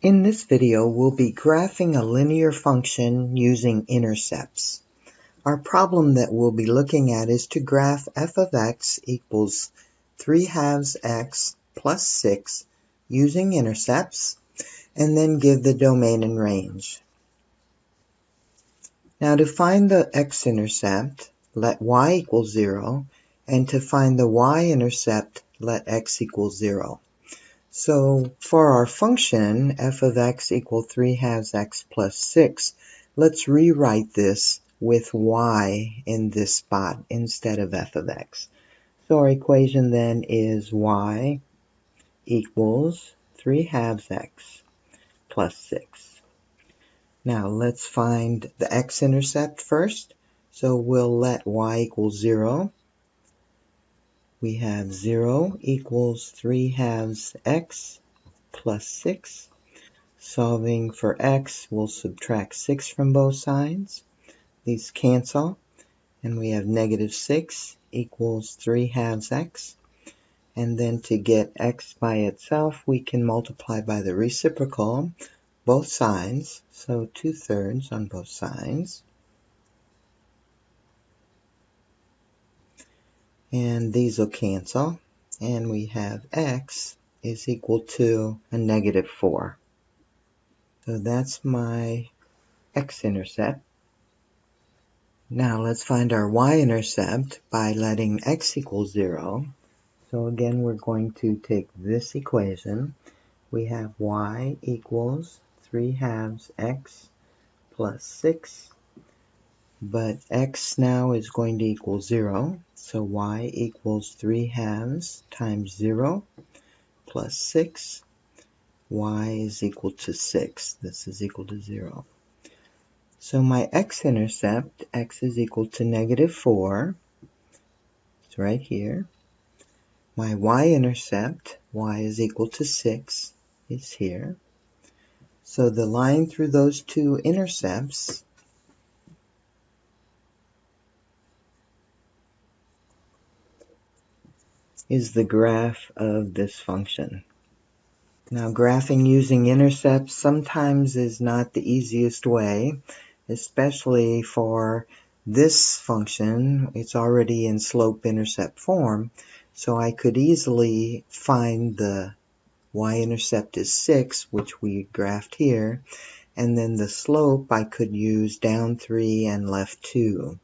In this video, we'll be graphing a linear function using intercepts. Our problem that we'll be looking at is to graph f of x equals 3/2 x plus 6 using intercepts, and then give the domain and range. Now to find the x-intercept, let y equal 0, and to find the y-intercept, let x equal 0. So for our function, f of x equal 3/2 x plus 6, let's rewrite this with y in this spot instead of f of x. So our equation then is y equals 3/2 x plus 6. Now let's find the x-intercept first. So we'll let y equal 0. We have 0 equals 3/2 x plus 6. Solving for x, we'll subtract 6 from both sides. These cancel, and we have -6 equals 3/2 x. And then to get x by itself, we can multiply by the reciprocal, both sides, so 2/3 on both sides. And these will cancel, and we have x is equal to a -4. So that's my x-intercept. Now let's find our y-intercept by letting x equal 0. So again, we're going to take this equation. We have y equals 3/2 x plus 6. But x now is going to equal 0. So y equals 3/2 times 0 plus 6. Y is equal to 6. This is equal to 0. So my x-intercept, x is equal to -4. It's right here. My y-intercept, y is equal to 6, is here. So the line through those two intercepts is the graph of this function. Now, graphing using intercepts sometimes is not the easiest way, especially for this function. It's already in slope-intercept form, so I could easily find the y-intercept is 6, which we graphed here, and then the slope I could use down 3 and left 2.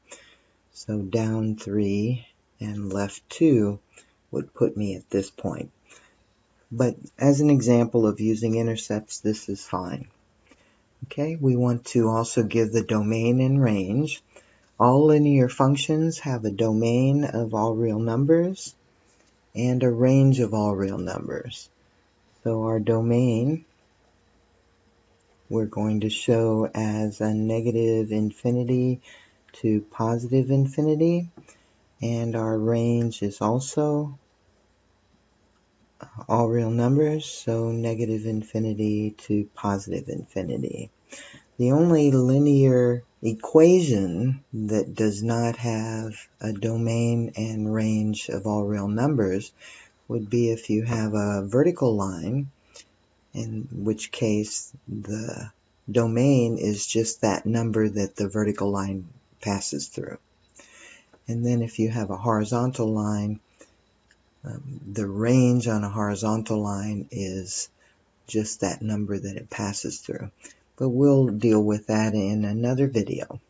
So down 3 and left 2 would put me at this point. But as an example of using intercepts, this is fine. Okay, we want to also give the domain and range. All linear functions have a domain of all real numbers and a range of all real numbers. So our domain we're going to show as a -infinity to +infinity, and our range is also all real numbers, so -infinity to +infinity. The only linear equation that does not have a domain and range of all real numbers would be if you have a vertical line, in which case the domain is just that number that the vertical line passes through. And then if you have a horizontal line, the range on a horizontal line is just that number that it passes through. But we'll deal with that in another video.